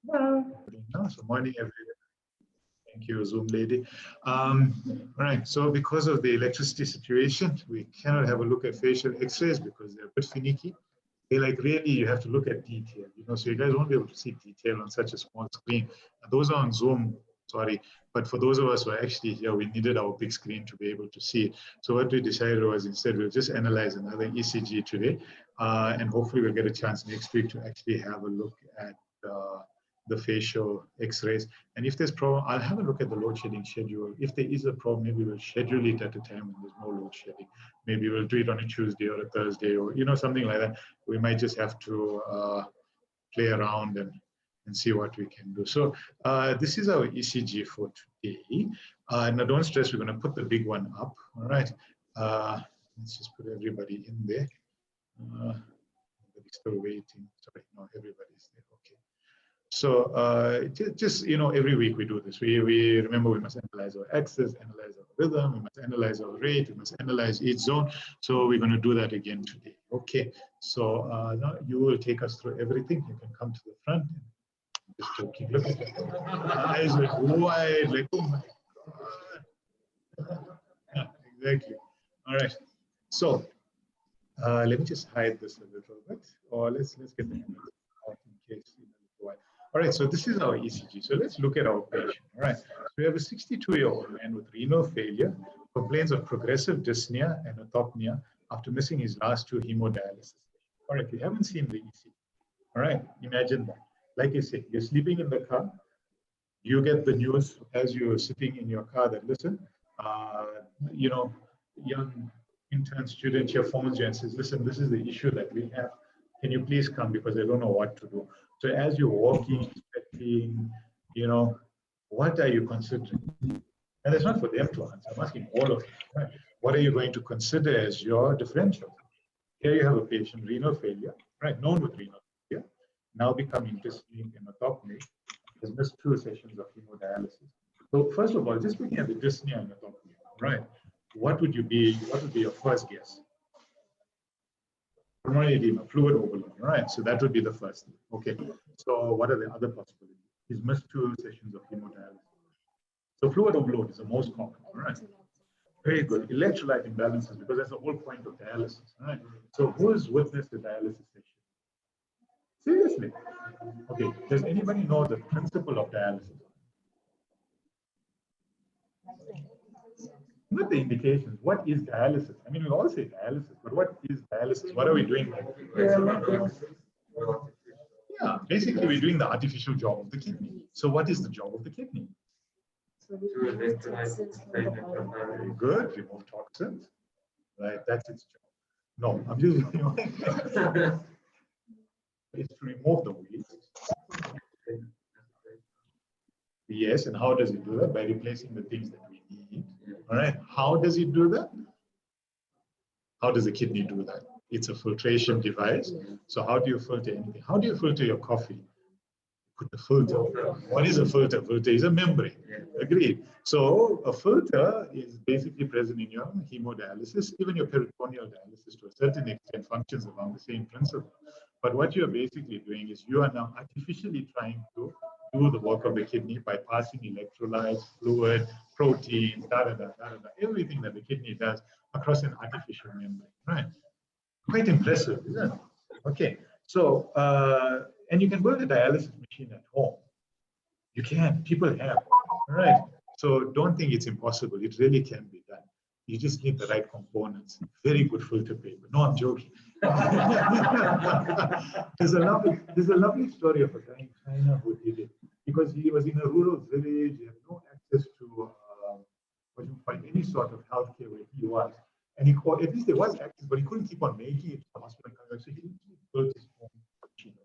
So morning, everyone. Thank you, Zoom lady. All right, so because of the electricity situation, we cannot have a look at facial x-rays because they're a bit finicky. They like really, you have to look at detail, so you guys won't be able to see detail on such a small screen. And those are on Zoom, sorry, but for those of us who are actually here, we needed our big screen to be able to see it. So what we decided was instead we'll just analyze another ECG today, and hopefully we'll get a chance next week to actually have a look at the facial x-rays. And if there's problem, I'll have a look at the load shedding schedule. If there is a problem, maybe we'll schedule it at a time when there's no load shedding. Maybe we'll do it on a Tuesday or a Thursday, or something like that. We might just have to play around and see what we can do. So this is our ECG for today. Now don't stress, we're going to put the big one up. All right. Let's just put everybody in there. Everybody's still waiting. Sorry, no, everybody's there. Okay. So just every week we do this. We remember we must analyze our axis, analyze our rhythm, we must analyze our rate, we must analyze each zone. So we're going to do that again today. Okay. So now you will take us through everything. You can come to the front and just keep looking. Eyes like wide, like oh my god. Yeah, exactly. All right. So let me just hide this a little bit, or let's get the image out in case. All right, so this is our ECG. So let's look at our patient. All right, so we have a 62-year-old man with renal failure, complains of progressive dyspnea and orthopnea after missing his last 2 hemodialysis. All right, you haven't seen the ECG. All right, imagine that. Like I said, you're sleeping in the car. You get the news as you're sitting in your car that, listen, young intern student here phones you and says, listen, this is the issue that we have. Can you please come because I don't know what to do. So as you're walking, expecting, what are you considering? And it's not for them to answer. I'm asking all of you. Right? What are you going to consider as your differential? Here you have a patient, renal failure, right? Known with renal failure, now becoming dyspneic and orthopneic, has missed 2 sessions of hemodialysis. So first of all, just looking at the dyspnea and orthopnea, right? What would be your first guess? Pulmonary edema, fluid overload, right? So that would be the first thing. Okay. So what are the other possibilities? He's missed 2 sessions of hemodialysis. So fluid overload is the most common, all right? Very good. Electrolyte imbalances, because that's the whole point of dialysis, right? So who has witnessed the dialysis session? Seriously? Okay. Does anybody know the principle of dialysis? Not the indications. What is dialysis? I mean, we all say dialysis, but what is dialysis? What are we doing? Yeah, basically we're doing the artificial job of the kidney. So what is the job of the kidney? Very good. Remove toxins. Right, that's its job. No, I'm just it's to remove the waste. Yes, and how does it do that? By replacing the things that we need. All right. How does it do that? How does the kidney do that? It's a filtration device. So how do you filter anything? How do you filter your coffee? Put the filter. What is a filter? Filter is a membrane. Agreed. So a filter is basically present in your hemodialysis, even your peritoneal dialysis to a certain extent functions along the same principle. But what you're basically doing is you are now artificially trying to do the work of the kidney by passing electrolytes, fluid, protein, everything that the kidney does across an artificial membrane, right? Quite impressive, isn't it? Okay, so, and you can build a dialysis machine at home. You can, people have, all right? So don't think it's impossible, it really can be done. You just need the right components. Very good filter paper. No, I'm joking. There's a lovely story of a guy in China who did it because he was in a rural village. He had no access to any sort of healthcare where he was, and he called. At least there was access, but he couldn't keep on making it to the hospital. So he built his own machine.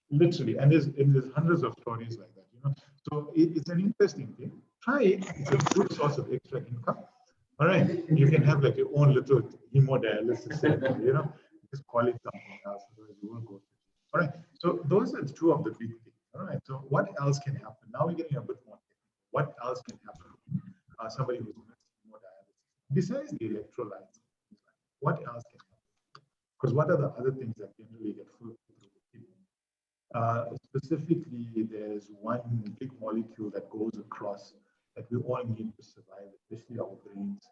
Literally, and there's hundreds of stories like that. So it's an interesting thing. Try it. It's a good source of extra income. All right, you can have like your own little hemodialysis center, just call it something else, otherwise you won't go. All right, so those are 2 of the big things. All right, so what else can happen? Now we're getting a bit more technical. What else can happen? Somebody who's missing hemodialysis, besides the electrolytes, what else can happen? Because what are the other things that generally get filtered through the kidney? Specifically, there's one big molecule that goes across that we all need to survive, especially our brains.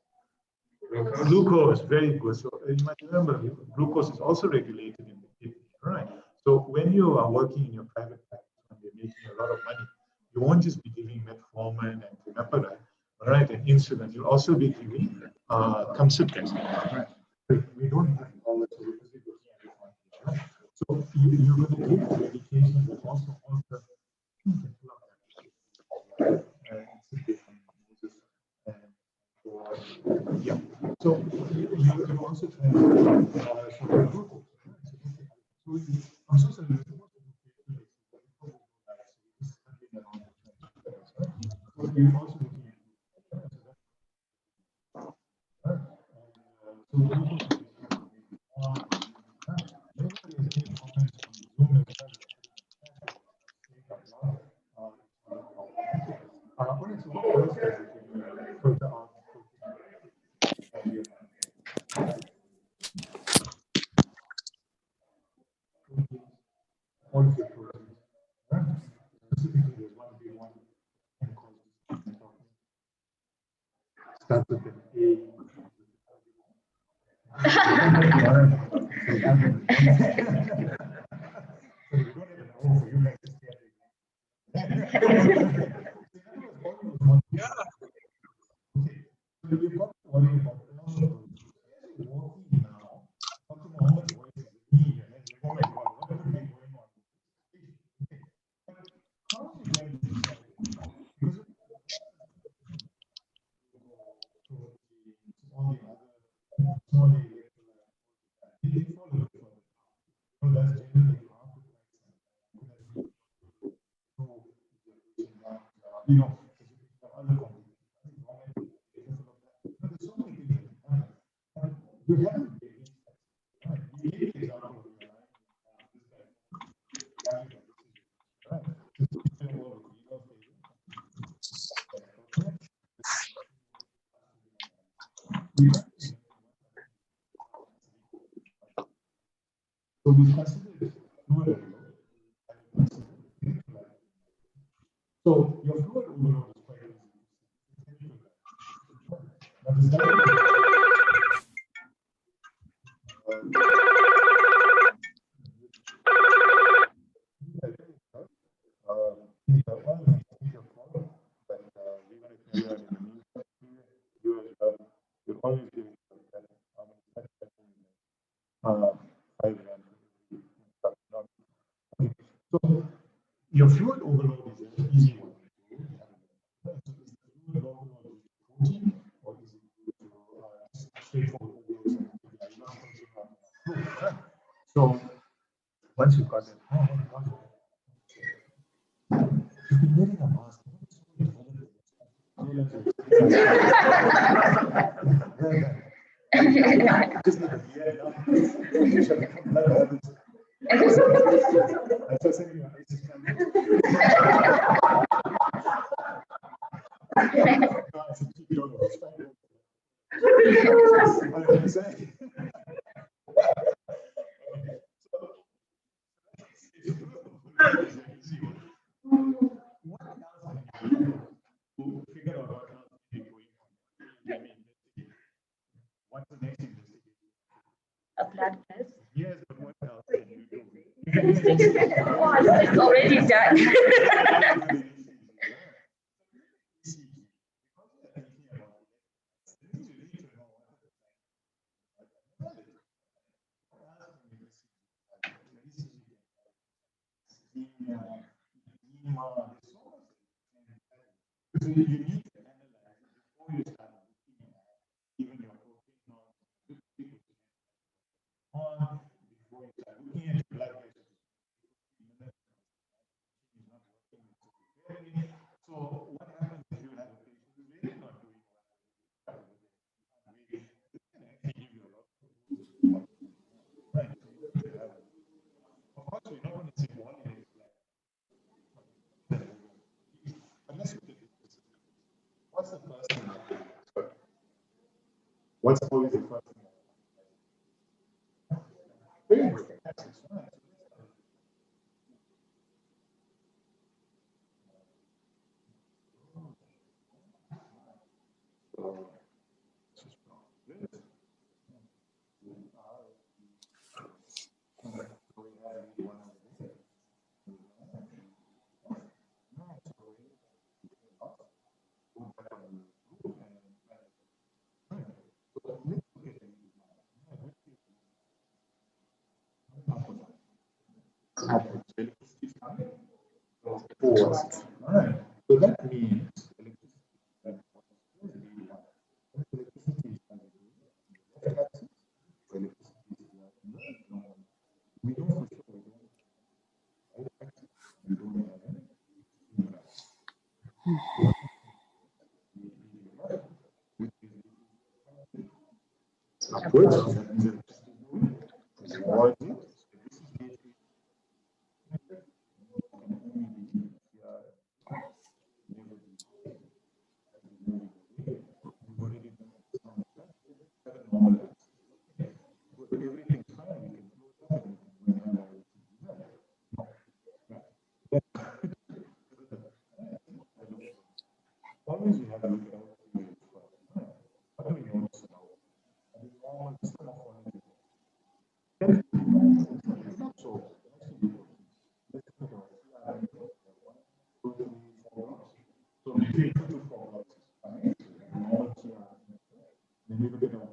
Glucose, very good. So you might remember, glucose is also regulated in the kidney, right? So when you are working in your private practice, when you're making a lot of money, you won't just be giving metformin and glimepiride, right, and insulin. You'll also be giving camsipine, right? We don't have all that, so we're busy looking at this one, right? So you're going to give medications that also alter. Yeah. So you also try to I'm so sorry. You're also looking at all of your proteins. Specifically, there's one big one starts with an A. You know, other there's so many things that happen. You have to you gave the example of so we consider it fluid overload. So your fluid overload is quite easy. Now, does that so your fluid overload is an easy one. So is the fluid overload protein or is it straightforward overload? So once you've got it, you've been wearing a mask. Just need to hear it up. What's the next investigation? A blood test. Yes, but what else can you do? It's already done. So you need to analyze it before you start looking at even your protein on before you start looking at your blood pressure. So what happens if you have a patient who's really not doing well? This can actually give you a lot of right. Of course, we're not going to say one in his blood. Unless you take it. What's the first thing? What's always the first thing? Very good. upwards. Electricity is coming forwards. All right. So that means electricity is coming left axis. Electricity is normal. We know for sure we don't right axis. We don't have any. Upwards. Always we have a look at our theories first. What do we notice now? The normal system of quality. It's not so. Let's look at our 1, 2, 3, 4 blocks. So between 2 to 4 blocks is fine. Normal CR. Then we look at our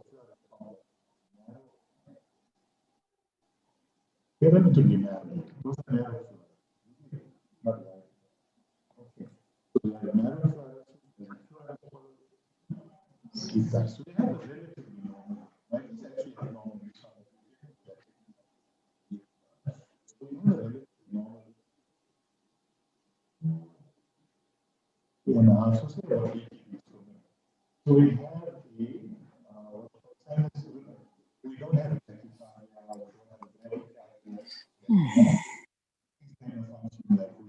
they're going to be narrow. Those are narrow. Not wide. Okay. So we have narrow keep that. So they have a relatively normal. Right? It's actually a normal. So we have a relatively normal. And also say about 80 degrees. So we have a sinus. We don't have a tachycardia. We don't have a bradycardia. These kind of function like we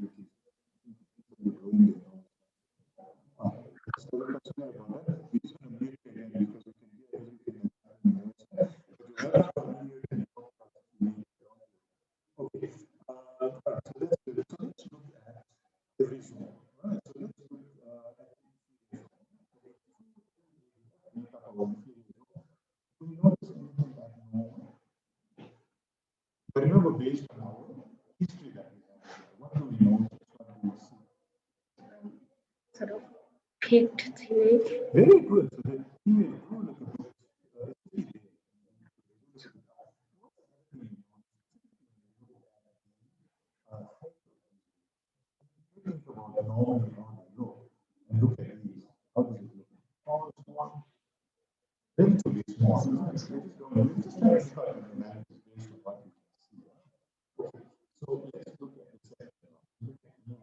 So we're going to consider about that. We're just going to make it again because we can hear everything that's happening. Okay. So let's look at the visual. Right. So let's look at make up our inferior. Do we notice anything abnormal? But remember, based on our history that we have, what do we notice? What do we see? Sort of peaked theory. Very good. So the theory grew like a bit. Think about the normal and how they look, and look at these. How does it look? Oh, it's one. Relatively small. We just try to cut the analysis based on what we can see. Okay. So let's look at the second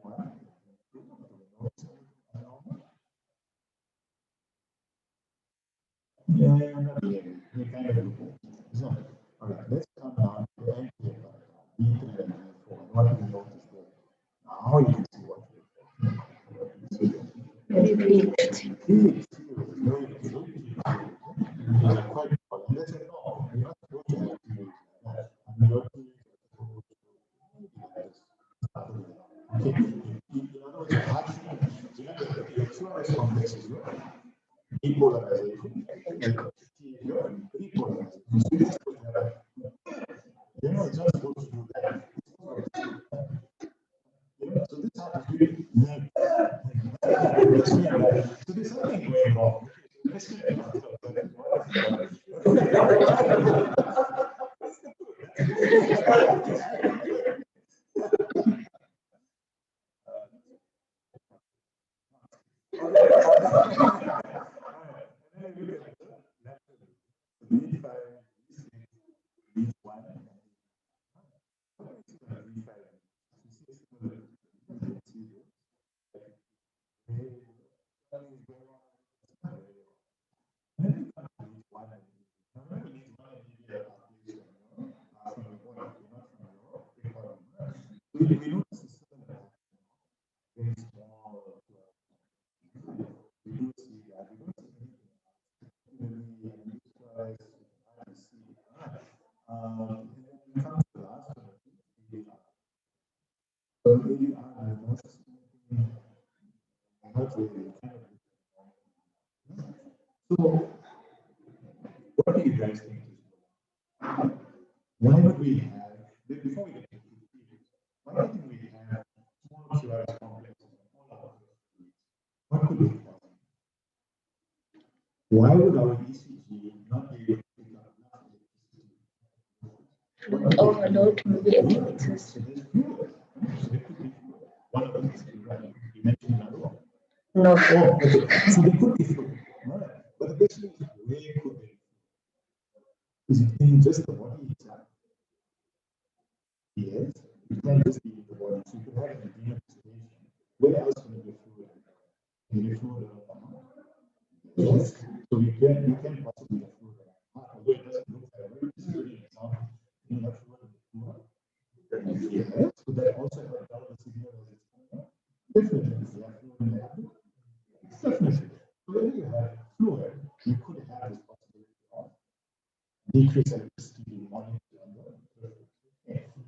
one. Look at E1. Yeah, not really. We kind of look. So, all right, let's come down to the anterior part. E3 and E4. What do we notice there? Now you can see what we Very peaked. quite important. They said, no, you're not supposed to have theories like that. And your theories are supposed to okay. In other words, electron complex is your depolarization, repolarization. So you're supposed to have, it's not supposed to do that. So this happens to be so there's something going wrong. Let's get it. So, what do you guys think? Why would we have, before we get to the theories, why do we have small QRS complexes in all our fluids? What could be causing? Why would our ECG not be able to pick up enough electricity? Fluid alert movie activities. So there's fluid. So there could be fluid. One of them is right. You mentioned another one. No. Oh, okay. So there could be fluid. All right. But the question is, where could they? Is it in just the body itself? Yes. It can't just be in the body. So you could have an edema situation. Where else can you get fluid? Can you get fluid around the heart? Yes. So you can possibly have fluid around the heart. Although it doesn't look that way. This is really an example. You have fluid in the heart. Yes. So that also helps down the signal as it's coming out. Definitely. If you have fluid in the abdomen. Definitely. So when you have fluid, you could have this possibility of decreased electricity being monitored on the surface.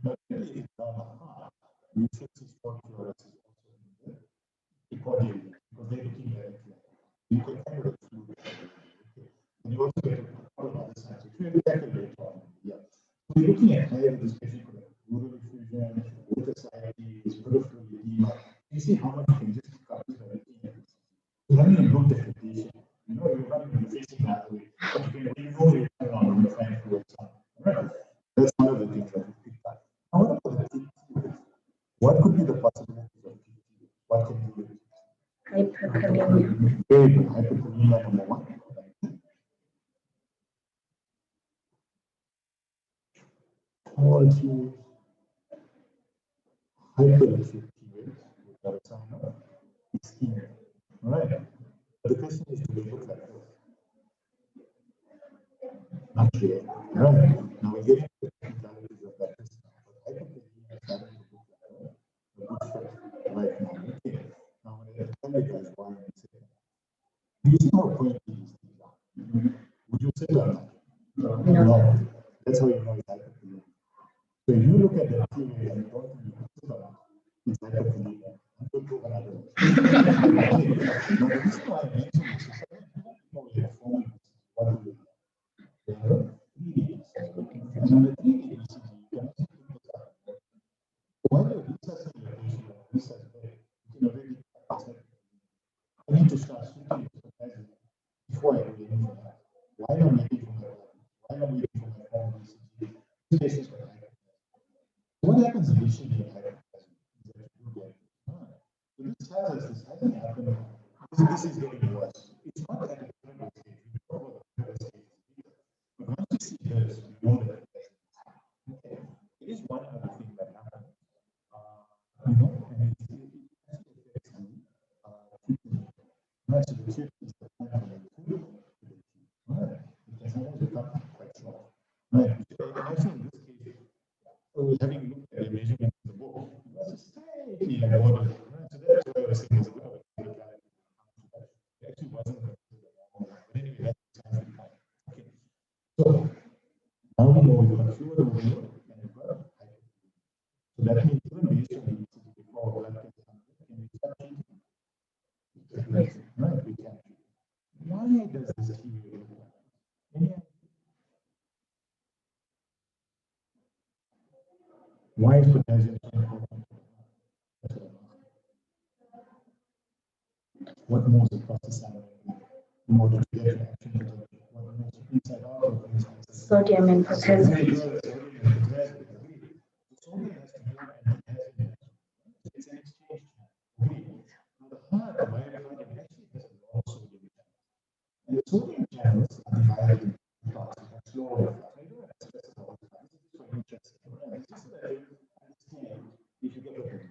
But when it's down the heart, reflexive fluorescence is also in the epicardial because they're looking directly at it. You can have a fluid. And you also get a couple of other signs, which we'll tackle later on. Yeah. So we're looking at higher this patient could have pleural effusion, water ascites, peripheral edema. You see how much you can just pick up by looking at this. You're having a good definition. You know, you're running the facing that way. But you can you turn around when you find fluid sound. Right? That's one of the things that we picked up. Now, what about the PTU? What could be the possibilities of PTU? What can you do? Hyperkalemia. Very good. Hyperkalemia number one. All through hyperactive periods with a sign of ischemia. All right. But the question is, do they look like this? Not yet. All right. Now we're getting to the technicalities of that test. But hyperkalemia is starting to look like a good fit right now. Okay. Now I'm going to tell you guys why I'm saying that. Do you see how pointy these things are? Would you say that? No. That's how you know it's hyperkalemia. So if you look at the theory and you don't think you can sit on it, it's hyperkalemia. I'm going to prove another one. Okay. Now the reason why I mentioned this is that people will inform you what do you they have 3D. And on the 3D ECG, you can actually put this up. While you're researching your patient or research there, you can already accept. I need to start shooting before I do anything else. Why am I waiting for my blood? Why am I waiting for my formal ECG? This patient's got hypertension. What happens initially in hypertension is that you get so this tells us this hasn't happened. This is getting worse. It's not at a critical stage. We know what the critical stage is. But once you see this, you know that okay. It is one other thing that happens. You know, and it actually affects the not to the tip is the time of the food to the teeth. Right. It can sometimes become quite short. Right. And actually in this case, having looked at the measurement in the book, it was slightly like borderline. Right. So that's why I was saying there's a bit of a technicality. It actually wasn't considered normal. But anyway, that's kind of fine. Okay. So now we know we've got fluid over here and we've got hypertension. So that means even based on the ECG before blood gets can we start treating? Right, we can. Why does this theory look like that? Why is potassium so important? What moves across the cell in order to get reaction potential? What moves inside out or inside? Sodium and potassium. Sodium has to move and potassium. It's an exchange channel. Now the heart, the myocardium, actually has a long sodium channel. And the sodium channels are divided into parts. You have slow and fast. I don't have to stress it all the time. This is for interest. It's just so that you understand if you get the point.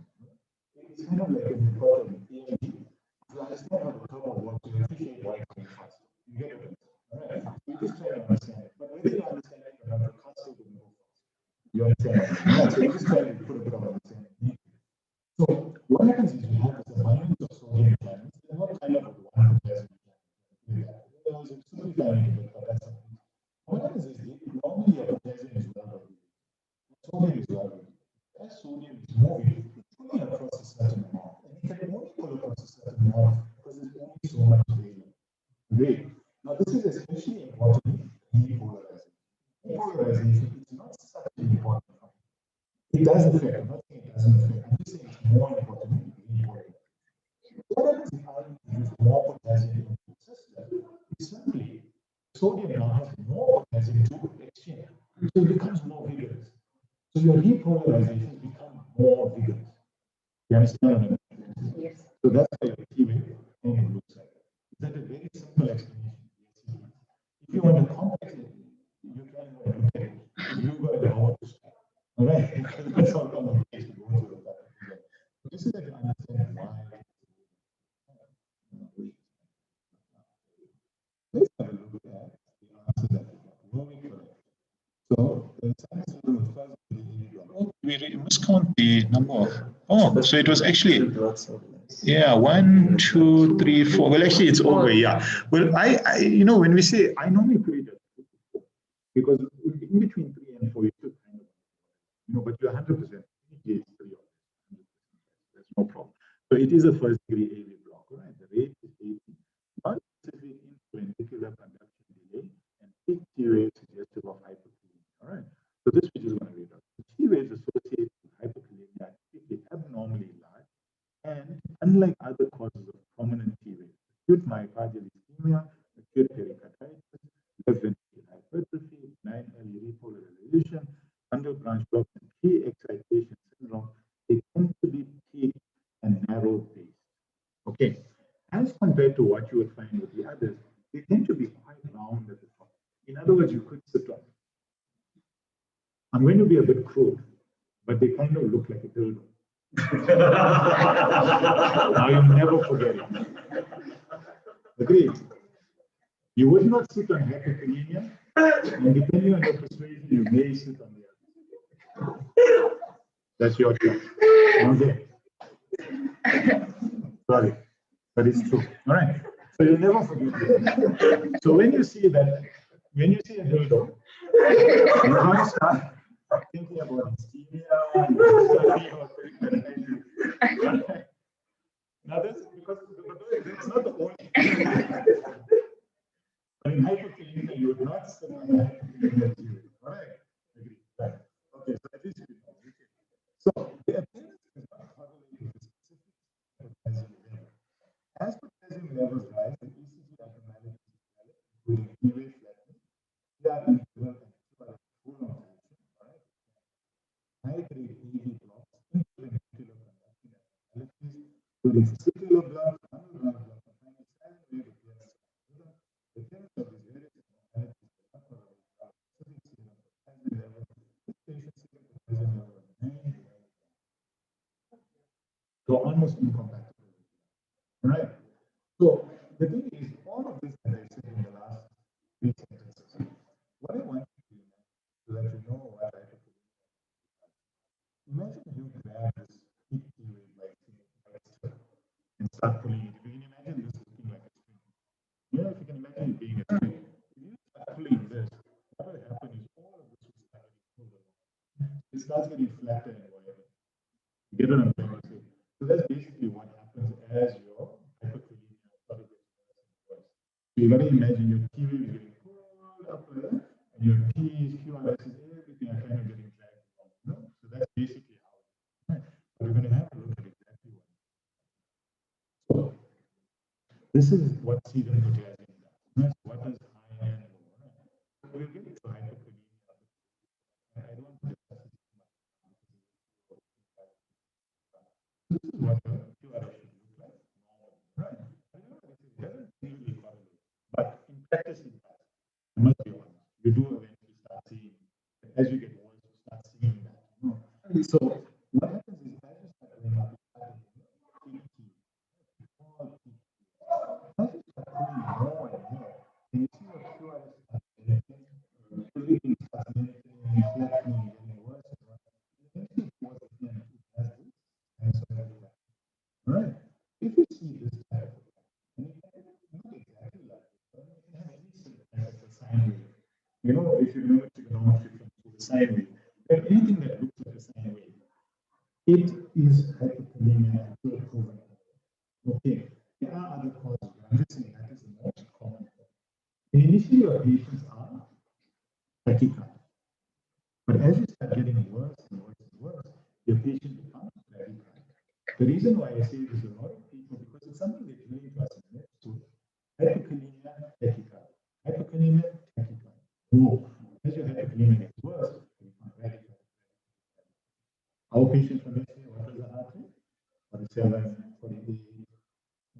It's kind of like an important EMG. If you understand how the turbo works, you appreciate why it's going fast. You get it. All right. You just try to understand it. But whether you understand it or not, you can't still go fast. You understand? Right. So you just try to put a bit of understanding. So what happens is you have this abundance of sodium channels. They're not kind of one potassium channel. There's a simplifying a bit, but that's something. What happens is normally your potassium is well regulated. Sodium is well regulated. As sodium is moving, it's pulling across a certain amount. And it can only pull across a certain amount because there's only so much available. Great. Now this is especially important in depolarization. Depolarization is not such an important thing. It does affect, I'm not saying it doesn't affect, I'm just saying it's more important in depolarization. What happens if I introduce more potassium into the system? It's simply sodium now has more potassium to exchange. So it becomes more vigorous. So So your repolarization becomes more vigorous. You understand? Yes. So that's why your T wave kind of looks like that. Is that a very simple explanation? Yes, it is. If you want to complex it, you can go and look at it. You've got to know to start. All right? That's how complicated it goes with that. So this is like to understand why. Let's have a look at the answer that we got. Were we correct? So the science of the first we must count the number of. Oh, so it was actually. Yeah, 1, 2, 3, 4. Well, actually, it's over. Yeah. Well, I when we say, I normally put it at 4 because in between 3 and 4, you still kind of, but you're 100%. It's 3 of it. That's no problem. So it is a first degree AV block, right? The rate is 80. Non-specific intraventricular conduction delay and peak T wave suggestive of hyperkalemia. All right. So this which is going to read out. The T waves associated with hyperkalemia typically abnormally large. And unlike other causes of prominent T waves, acute myocardial ischemia, acute pericarditis, left ventricular hypertrophy, benign early repolarization, bundle branch block, and pre-excitation syndrome, they tend to be peak and narrow based. Okay. As compared to what you will find with the others, they tend to be quite round at the top. In other words, you could sit on. I'm going to be a bit crude, but they kind of look like a dildo. Now you'll never forget it. Agreed. You would not sit on hyperkalemia, and depending on your persuasion, you may sit on the other. That's your choice. Okay. Sorry, but it's true. All right. So you'll never forget it. So when you see that, when you see a dildo, you want to start thinking about ischemia, you start thinking about pericarditis. Now this is because it's not the only. But in hyperkalemia, you would not sit on hyperkalemia theory. All right. Agree. Right. Okay. So at least we know. So the appearance is not correlated with specific potassium level. As potassium levels rise, the ECG abnormalities develop, including T-wave flattening, ER interval and full on tension. All right. High-grade EV blocks, intraventricular conduction abnormalities, including vesicular blocks, bundle branch blocks, and finally silent wave appearance. The appearance of these various abnormalities is not correlated with specific serum potassium level. This patient serum potassium level of 9. So almost incompatible. All right. So the thing is, all of this that I said in the last 3 sentences, what I want you to do so that you know what I have to do. Imagine you grab this heat wave like and start pulling it. If you can imagine this looking like a string. If you can imagine it being a string, if you start pulling this, what will happen is all of this will start getting pulled along. It starts getting flatter and wider. You get what I'm trying to say? So that's basically what happens as your hyperkalemia sort of gets worse and worse. So you got to imagine your T wave is getting pulled up there, and your T's, QRS's, everything are kind of getting dragged along. So that's basically how it is. Right? But we're going to have a look at exactly what. So this is what serum potassium does. Right? What does high and low? Right? We'll get to hyperkalemia. I don't want to discuss it too much. This is what the QRS should look like normally, right? It doesn't really correlate, but in practice it does. I must be honest. You do eventually start seeing, as you get worse, you start seeing that. So what happens is as you start going up, you start getting peak T. As you start pulling more and more, and you see your QRS starts getting, everything starts lengthening, flattening, getting worse and worse. Eventually towards the end, it has this. And so right. If you see this type of and it can look exactly like this, but it can have any sort of type of sine wave. If you remember trigonometry from the sine wave, then anything that looks like a sine wave, it is hyperkalemia to a proven. Okay. There are other causes. I'm just saying that is the most common. And initially your patients are tachycardia. But as you start getting worse and worse and worse, your patient becomes bradycardia. The reason why I say this to a lot of people, because it's something they explain to us in med school. Hyperkalemia, tachycardia. Hyperkalemia, tachycardia. No. As your hyperkalemia gets worse, you become bradycardia. 47, 48.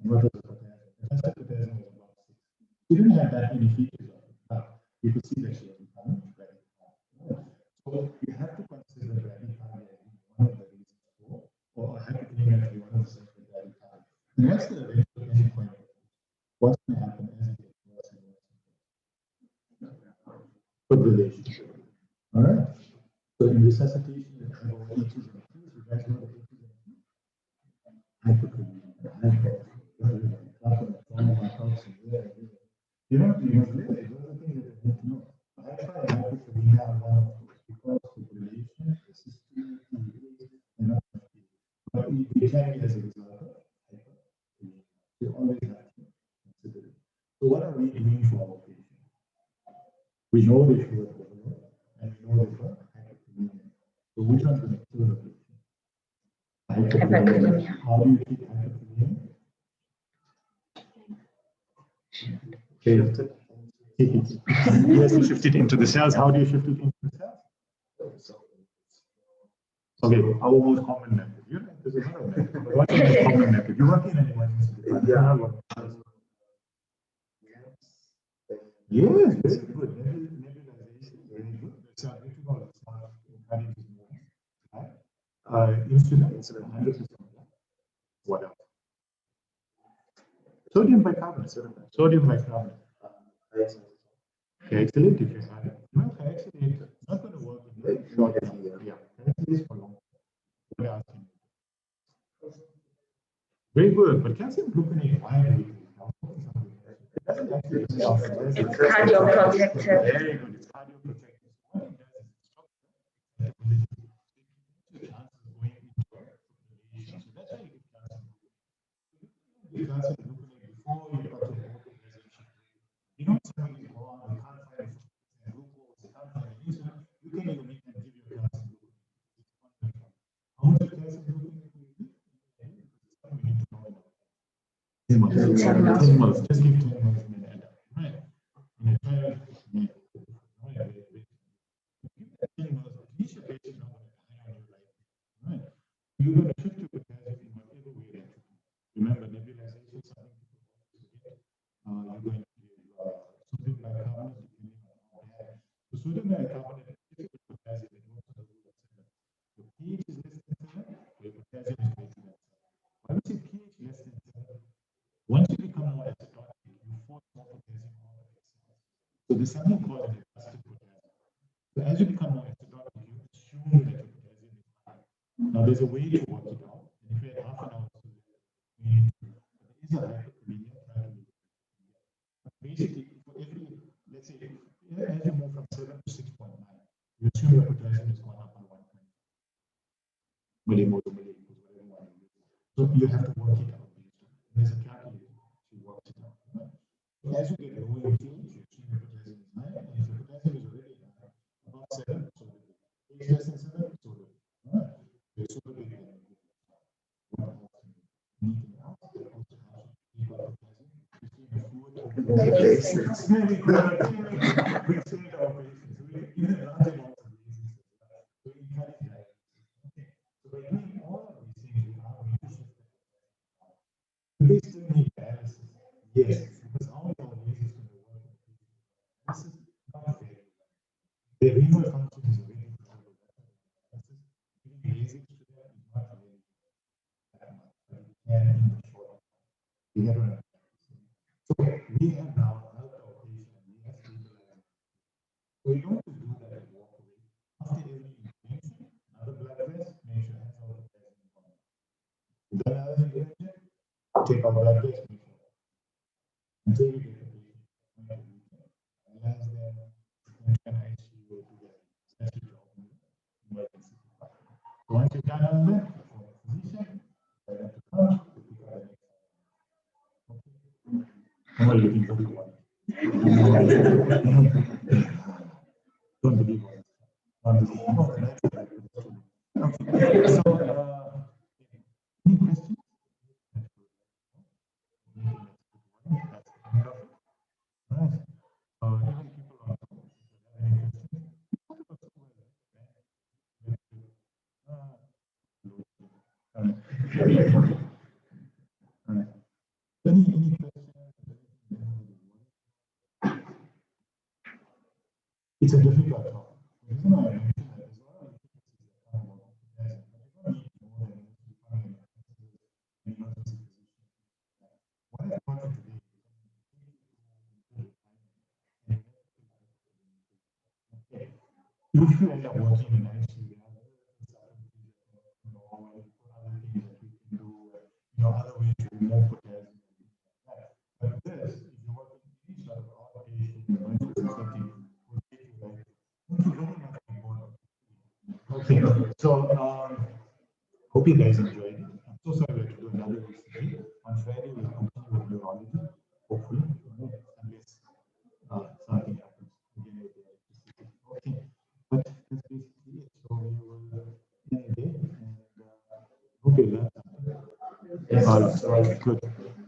And what was the potassium? Adjusted potassium was about 6. She didn't have that many features of it, but you could see that she was becoming bradycardia. So you have to consider bradycardia as one of the reasons for, or hyperkalemia to be one of the symptoms of bradycardia. And what's the eventual endpoint? What's going to happen as it gets worse and worse? Good relationship. All right. So in resuscitation, you have all H's and P's. You guys know the H's and P's? Hyperkalemia, you know, those are things that you need to know. Hyper and hyperkalemia are one of those because fibrillation, the system, and not but it can be as a result of hyperkalemia. You always have to consider it. So what are we doing for our patient? We know they should overload, and we know they've got hyperkalemia. So which one's going to kill the patient? Hyperkalemia. How do you treat hyperkalemia? Okay. Yes, you shift it into the cells. How do you shift it into the cells? Okay, our most common method. You know, there's another method. But what's the most common method? You work in an emergency department. Yes, very good. Nebulization, very good. That's a ritual. It's not encouraging movement. Right? Insulin, 100%. What else? Sodium bicarbonate. Sodium bicarbonate. Okay, excellent. If you have it. No, actually, it's not going to work in very short time. Yeah, actually, for long. What else? Very good. But calcium gluconate, why do we do it? It doesn't actually. It's cardioprotective. Very good. It's cardioprotective. What it does is it stops the ability to the answers going into circulation. So that's why you get calcium. You get calcium gluconate before you got to the mobilization. You know, somebody is born, they can't find glucose, they can't find insulin. You can even make them give you calcium gluconate. How much calcium gluconate do you give? We need to know about 10 months. 10 months. Just give 10 months in an adult. Right. In a child, right. Give that 10 months. At least your patient is not going to die on your life. Right. You're going to shift your potassium in whatever way that you do. Remember, nebulization, something people forget. You're going to give sodium bicarbonate, depending on how bad. So sodium bicarbonate is difficult potassium in most of the rule of 7. The pH is less than 7, your potassium is greater than 7. Why would you say pH less than 7? Once you become more acidotic, you force more potassium out of the cells. So there's something called an adjusted potassium. So as you become more acidotic, you assume that your potassium is high. Now there's a way to work it out. And if you had half an hour to do it, there is a hyperkalemia, try to do it. Basically, for every, let's say, as you move from 7 to 6.9, you assume your potassium has gone up by 1.5 millimolar per liter, whatever you want to use. So you have to work it out. There's a calculator, she works it out. So as you get lower in pH, you assume your potassium is high, and if your potassium is already high, above 7, so it's less than 7, so good. You're so big that anything else that also helps you keep up potassium. It's very good. We treat our patients. We even large amounts of diseases. So we encourage that. Okay. So by doing all of these things, we are going to shift that. Do they still need dialysis? Yes, because how many of these is going to work? This is not fair. The renal function is already controlled. Giving basics to them is not really that much, but it can in the short term. We have to. So we have now helped our patient, we have stabilized. So you don't have to do that and walk away. After every intervention, another blood test, make sure hands out the test and come. You've done another intervention, take our blood test, make sure. Until you get the patient, analyze them, and can ICU do that. That's your job in the emergency department. So once you've done all that, for the physician, I have to come to pick up the next one. Okay. I'm only looking for the one. Don't believe what I say. Okay. So, any questions? That's the end of it. Right. Even people on top, if you have any questions. it's a difficult topic. The reason why I mentioned that is one of the difficulties that come about comparison, but you don't need more than becoming an emergency physician. What I brought you today is if you end up working in ICU, there are other consultancies that you know, other things that you can do, other ways to remove potassium and things like that. But this, if you work in any sort of outpatient emergency setting, will take you like very much important. Okay, so hope you guys enjoyed it. I'm so sorry we have to do another ECG. On Friday, we'll continue with neurology, hopefully, unless something happens again with the ECG. Okay, but that's basically it. So we will end the day and hope you learned something. Yes. All right, good.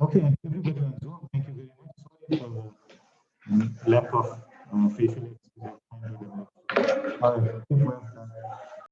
Okay, and everybody on Zoom, thank you very much. Sorry for the lack of facial